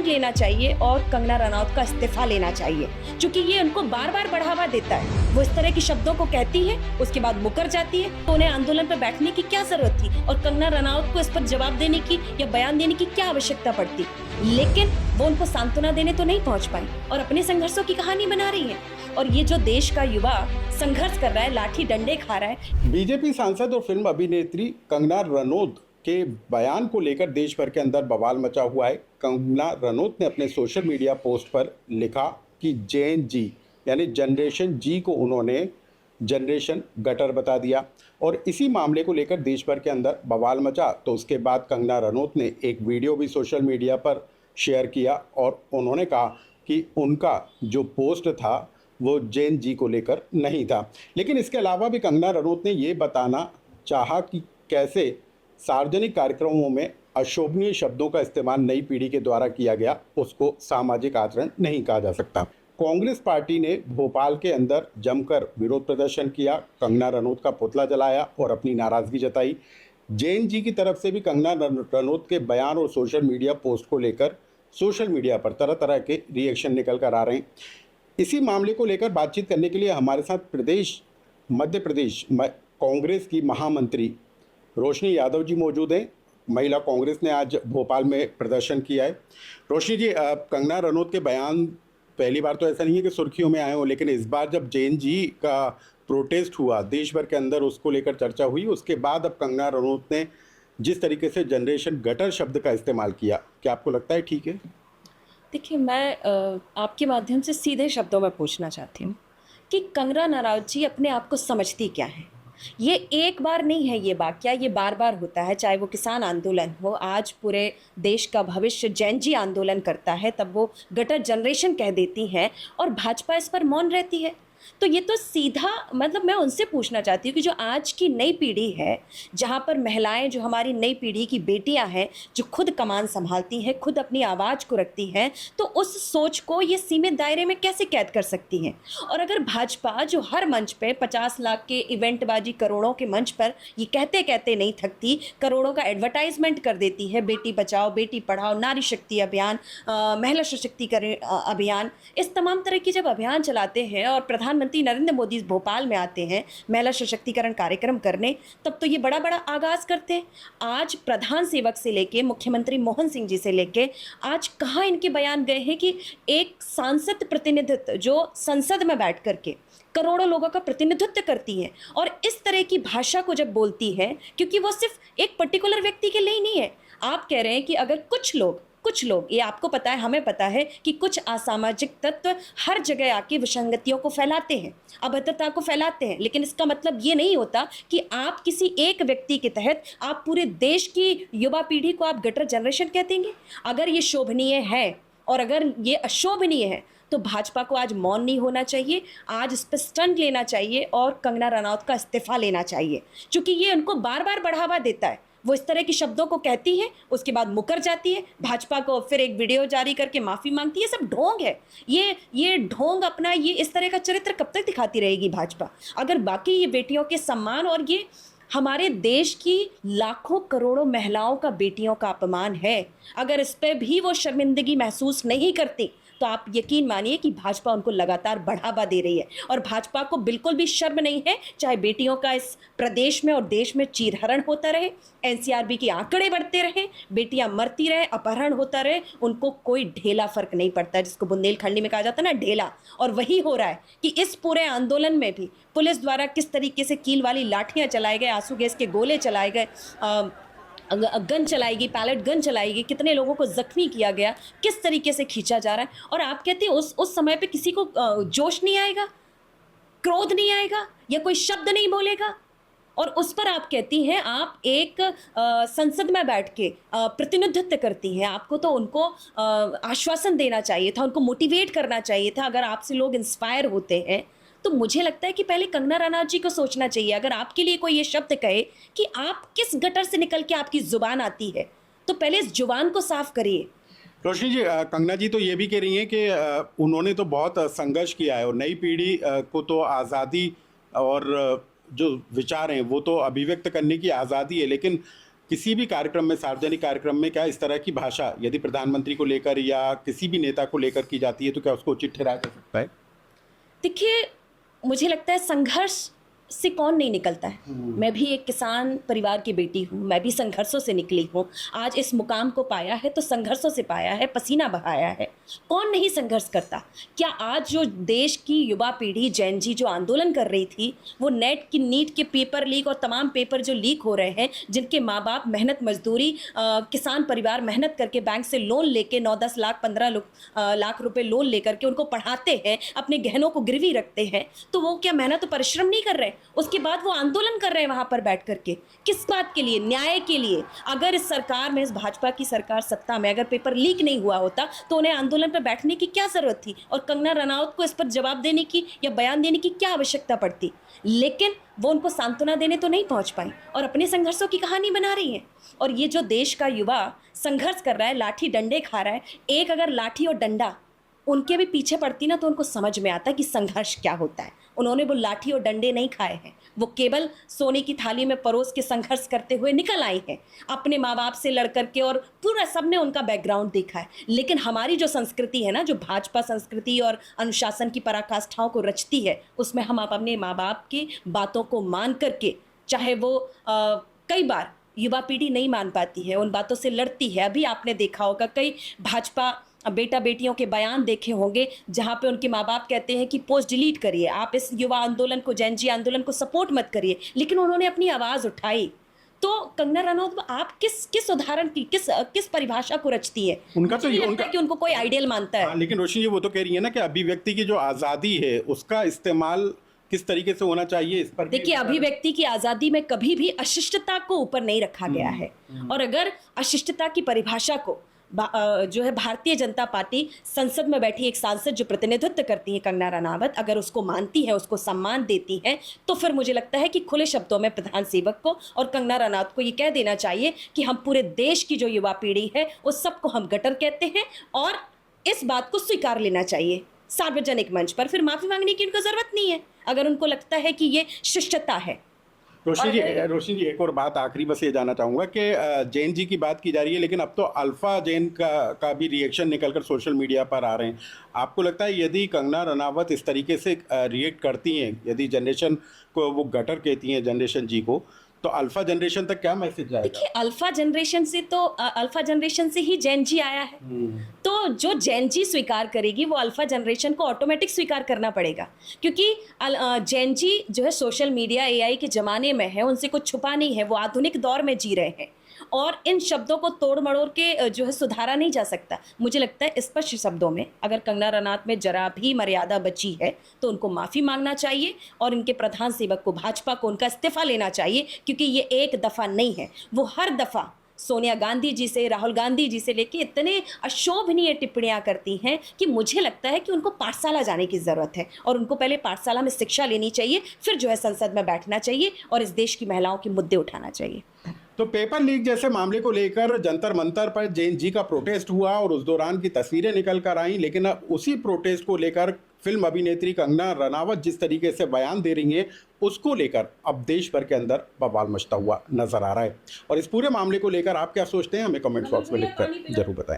Stand लेना चाहिए और कंगना रनौत का इस्तीफा लेना चाहिए, क्योंकि ये उनको बार बार बढ़ावा देता है। वो इस तरह के शब्दों को कहती है, उसके बाद मुकर जाती है, तो उन्हें आंदोलन पर बैठने की क्या जरूरत थी और कंगना रनौत को इस पर जवाब देने की या बयान देने की क्या आवश्यकता पड़ती। लेकिन वो उनको सांत्वना देने तो नहीं पहुंच पाई और अपने संघर्षों की कहानी बना रही है। और ये जो देश का युवा संघर्ष कर रहा है, लाठी डंडे खा रहा है। बीजेपी सांसद और फिल्म अभिनेत्री कंगना रनौत के बयान को लेकर देश भर के अंदर बवाल मचा हुआ है। कंगना रनौत ने अपने सोशल मीडिया पोस्ट पर लिखा कि जेन जी यानी जनरेशन जी को उन्होंने जनरेशन गटर बता दिया और इसी मामले को लेकर देश भर के अंदर बवाल मचा। तो उसके बाद कंगना रनौत ने एक वीडियो भी सोशल मीडिया पर शेयर किया और उन्होंने कहा कि उनका जो पोस्ट था वो जैन जी को लेकर नहीं था। लेकिन इसके अलावा भी कंगना रनौत ने ये बताना चाहा कि कैसे सार्वजनिक कार्यक्रमों में अशोभनीय शब्दों का इस्तेमाल नई पीढ़ी के द्वारा किया गया, उसको सामाजिक आचरण नहीं कहा जा सकता। कांग्रेस पार्टी ने भोपाल के अंदर जमकर विरोध प्रदर्शन किया, कंगना रनौत का पुतला जलाया और अपनी नाराज़गी जताई। जैन जी की तरफ से भी कंगना रनौत के बयान और सोशल मीडिया पोस्ट को लेकर सोशल मीडिया पर तरह तरह के रिएक्शन निकल कर आ रहे हैं। इसी मामले को लेकर बातचीत करने के लिए हमारे साथ मध्य प्रदेश कांग्रेस की महामंत्री रोशनी यादव जी मौजूद हैं। महिला कांग्रेस ने आज भोपाल में प्रदर्शन किया है। रोशनी जी, कंगना रनौत के बयान पहली बार तो ऐसा नहीं है कि सुर्खियों में आए हो, लेकिन इस बार जब जैन जी का प्रोटेस्ट हुआ देश भर के अंदर, उसको लेकर चर्चा हुई, उसके बाद अब कंगना रनौत ने जिस तरीके से जनरेशन गटर शब्द का इस्तेमाल किया, क्या आपको लगता है ठीक है? देखिए, मैं आपके माध्यम से सीधे शब्दों में पूछना चाहती हूँ कि कंगना रनौत जी अपने आप को समझती क्या है। ये एक बार नहीं है ये वाकया, ये बार बार होता है, चाहे वो किसान आंदोलन हो, आज पूरे देश का भविष्य जैन जी आंदोलन करता है, तब वो गटर जनरेशन कह देती हैं और भाजपा इस पर मौन रहती है। तो ये तो सीधा मतलब मैं उनसे पूछना चाहती हूँ कि जो आज की नई पीढ़ी है, जहाँ पर महिलाएं, जो हमारी नई पीढ़ी की बेटियाँ हैं, जो खुद कमान संभालती हैं, खुद अपनी आवाज़ को रखती हैं, तो उस सोच को ये सीमित दायरे में कैसे कैद कर सकती हैं। और अगर भाजपा जो हर मंच पे 50 लाख के इवेंटबाजी करोड़ों के मंच पर ये कहते कहते नहीं थकती, करोड़ों का एडवर्टाइजमेंट कर देती है, बेटी बचाओ बेटी पढ़ाओ, नारी शक्ति अभियान, महिला सशक्तिकरण अभियान, इस तमाम तरह की जब अभियान चलाते हैं और प्रधानमंत्री नरेंद्र मोदी भोपाल में आते हैं महिला सशक्तिकरण कार्यक्रम करने, तब तो ये बड़ा बड़ा आगाज करते हैं। आज प्रधान सेवक से लेके मुख्यमंत्री मोहन सिंह जी से लेके आज कहाँ इनके बयान गए हैं कि एक सांसद प्रतिनिधित्व जो संसद में बैठ करके करोड़ों लोगों का प्रतिनिधित्व करती है और इस तरह की भाषा को जब बोलती है, क्योंकि वो सिर्फ एक पर्टिकुलर व्यक्ति के लिए ही नहीं है। आप कह रहे हैं कि अगर कुछ लोग, ये आपको पता है, हमें पता है कि कुछ असामाजिक तत्व हर जगह आके विसंगतियों को फैलाते हैं, अभद्रता को फैलाते हैं, लेकिन इसका मतलब ये नहीं होता कि आप किसी एक व्यक्ति के तहत आप पूरे देश की युवा पीढ़ी को आप गटर जनरेशन कह देंगे। अगर ये शोभनीय है और अगर ये अशोभनीय है तो भाजपा को आज मौन नहीं होना चाहिए, आज इस पर स्टैंड लेना चाहिए और कंगना रनौत का इस्तीफा लेना चाहिए, क्योंकि ये उनको बार बार बढ़ावा देता है। वो इस तरह के शब्दों को कहती है, उसके बाद मुकर जाती है, भाजपा को फिर एक वीडियो जारी करके माफ़ी मांगती है। सब ढोंग है, ये ढोंग अपना, ये इस तरह का चरित्र कब तक दिखाती रहेगी भाजपा? अगर बाकी ये बेटियों के सम्मान और ये हमारे देश की लाखों करोड़ों महिलाओं का, बेटियों का अपमान है, अगर इस पर भी वो शर्मिंदगी महसूस नहीं करती तो आप यकीन मानिए कि भाजपा उनको लगातार बढ़ावा दे रही है और भाजपा को बिल्कुल भी शर्म नहीं है, चाहे बेटियों का इस प्रदेश में और देश में चीरहरण होता रहे, एनसीआरबी के आंकड़े बढ़ते रहे, बेटियां मरती रहे, अपहरण होता रहे, उनको कोई ढेला फर्क नहीं पड़ता, जिसको बुंदेलखंडी में कहा जाता है ना, ढेला। और वही हो रहा है कि इस पूरे आंदोलन में भी पुलिस द्वारा किस तरीके से कील वाली लाठियाँ चलाए गए, आंसू गैस के गोले चलाए गए, गन चलाई गई, पैलेट गन चलाई गई, कितने लोगों को जख्मी किया गया, किस तरीके से खींचा जा रहा है। और आप कहते हैं उस समय पे किसी को जोश नहीं आएगा, क्रोध नहीं आएगा या कोई शब्द नहीं बोलेगा, और उस पर आप कहती हैं आप एक संसद में बैठ के प्रतिनिधित्व करती हैं, आपको तो उनको आश्वासन देना चाहिए था, उनको मोटिवेट करना चाहिए था। अगर आपसे लोग इंस्पायर होते हैं तो मुझे लगता है कि पहले कंगना रनौत जी को सोचना चाहिए। अगर आपके लिए कोई ये शब्द कहे कि आप किस गटर से निकल के आपकी जुबान आती है, तो पहले इस जुबान को साफ करिए। रोशनी जी, कंगना जी तो ये भी कह रही हैं कि उन्होंने तो बहुत संघर्ष किया है और नई पीढ़ी को तो आज़ादी और जो विचार हैं वो तो अभिव्यक्त करने की आज़ादी है, लेकिन किसी भी कार्यक्रम में, सार्वजनिक कार्यक्रम में, क्या इस तरह की भाषा यदि प्रधानमंत्री को लेकर या किसी भी नेता को लेकर की जाती है तो क्या उसको उचित ठहराया जा सकता है? देखिए, मुझे लगता है संघर्ष से कौन नहीं निकलता है। मैं भी एक किसान परिवार की बेटी हूँ, मैं भी संघर्षों से निकली हूँ। आज इस मुकाम को पाया है तो संघर्षों से पाया है, पसीना बहाया है। कौन नहीं संघर्ष करता? क्या आज जो देश की युवा पीढ़ी जेन जी जो आंदोलन कर रही थी, वो नीट के पेपर लीक और तमाम पेपर जो लीक हो रहे हैं, जिनके माँ बाप मेहनत मजदूरी, किसान परिवार मेहनत करके बैंक से लोन लेके 9-10 लाख 15 लाख रुपए लोन लेकर के उनको पढ़ाते हैं, अपने गहनों को गिरवी रखते हैं, तो वो क्या मेहनत और परिश्रम नहीं कर रहे? उसके बाद वो आंदोलन कर रहे हैं वहां पर बैठ करके, किस बात के लिए? न्याय के लिए। अगर इस सरकार में, इस भाजपा की सरकार सत्ता में, अगर पेपर लीक नहीं हुआ होता तो उन्हें आंदोलन पर बैठने की क्या जरूरत थी और कंगना रनौत को इस पर जवाब देने की या बयान देने की क्या आवश्यकता पड़ती? लेकिन वो उनको सांत्वना देने तो नहीं पहुंच पाई और अपने संघर्षों की कहानी बना रही हैं। और ये जो देश का युवा संघर्ष कर रहा है, लाठी डंडे खा रहा है, एक अगर लाठी और डंडा उनके भी पीछे पड़ती ना तो उनको समझ में आता कि संघर्ष क्या होता है। उन्होंने वो लाठी और डंडे नहीं खाए हैं, वो केवल सोने की थाली में परोस के संघर्ष करते हुए निकल आई हैं, अपने माँ बाप से लड़ करके, और पूरा सबने उनका बैकग्राउंड देखा है। लेकिन हमारी जो संस्कृति है ना, जो भाजपा संस्कृति और अनुशासन की पराकाष्ठाओं को रचती है, उसमें हम अपने माँ बाप की बातों को मान करके, चाहे वो कई बार युवा पीढ़ी नहीं मान पाती है, उन बातों से लड़ती है। अभी आपने देखा होगा कई भाजपा बेटा बेटियों के बयान देखे होंगे जहां पे उनके माँ बाप कहते हैं कि पोस्ट डिलीट करिए, आप इस युवा आंदोलन को, जेन जी आंदोलन को सपोर्ट मत करिए, लेकिन उन्होंने अपनी आवाज़ उठाई। तो कंगना रनौत, आप किस उदाहरण की, किस परिभाषा को रचती है? उनका तो मुझे लगता है कि उनको कोई आइडियल मानता है। लेकिन रोशनी जी, वो तो कह रही है ना कि अभिव्यक्ति की जो आज़ादी है उसका इस्तेमाल किस तरीके से होना चाहिए, इस पर देखिए, अभिव्यक्ति की आज़ादी में कभी भी अशिष्टता को ऊपर नहीं रखा गया है। और अगर अशिष्टता की परिभाषा को जो है भारतीय जनता पार्टी संसद में बैठी एक सांसद जो प्रतिनिधित्व करती है कंगना रनावत, अगर उसको मानती है, उसको सम्मान देती है, तो फिर मुझे लगता है कि खुले शब्दों में प्रधान सेवक को और कंगना रनावत को ये कह देना चाहिए कि हम पूरे देश की जो युवा पीढ़ी है उस सबको हम गटर कहते हैं और इस बात को स्वीकार लेना चाहिए सार्वजनिक मंच पर। फिर माफ़ी मांगने की उनको ज़रूरत नहीं है अगर उनको लगता है कि ये शिष्टता है। रोशनी जी, एक और बात आखिरी बस ये जानना चाहूँगा कि जैन जी की बात की जा रही है, लेकिन अब तो अल्फा जैन का भी रिएक्शन निकलकर सोशल मीडिया पर आ रहे हैं। आपको लगता है यदि कंगना रनावत इस तरीके से रिएक्ट करती हैं, यदि जनरेशन को वो गटर कहती हैं जनरेशन जी को, तो अल्फा जनरेशन तक क्या मैसेज जाएगा? देखिए, अल्फा जनरेशन से ही जैन जी आया है। तो जो जैन जी स्वीकार करेगी वो अल्फा जनरेशन को ऑटोमेटिक स्वीकार करना पड़ेगा, क्योंकि जैन जी जो है सोशल मीडिया एआई के ज़माने में है, उनसे कुछ छुपा नहीं है, वो आधुनिक दौर में जी रहे हैं और इन शब्दों को तोड़ मड़ोड़ के जो है सुधारा नहीं जा सकता। मुझे लगता है स्पष्ट शब्दों में अगर कंगना रनौत में जरा भी मर्यादा बची है तो उनको माफ़ी मांगना चाहिए और इनके प्रधान सेवक को, भाजपा को, उनका इस्तीफा लेना चाहिए, क्योंकि ये एक दफ़ा नहीं है। वो हर दफ़ा सोनिया गांधी जी से, राहुल गांधी जी से लेके इतने अशोभनीय टिप्पणियां करती हैं कि मुझे लगता है कि उनको पाठशाला जाने की ज़रूरत है और उनको पहले पाठशाला में शिक्षा लेनी चाहिए, फिर जो है संसद में बैठना चाहिए और इस देश की महिलाओं के मुद्दे उठाना चाहिए। तो पेपर लीक जैसे मामले को लेकर जंतर मंतर पर जैन जी का प्रोटेस्ट हुआ और उस दौरान की तस्वीरें निकल कर आईं, लेकिन अब उसी प्रोटेस्ट को लेकर फिल्म अभिनेत्री कंगना रनावत जिस तरीके से बयान दे रही हैं, उसको लेकर अब देश भर के अंदर बवाल मचता हुआ नजर आ रहा है। और इस पूरे मामले को लेकर आप क्या सोचते हैं, हमें कमेंट बॉक्स में लिखकर जरूर बताएं।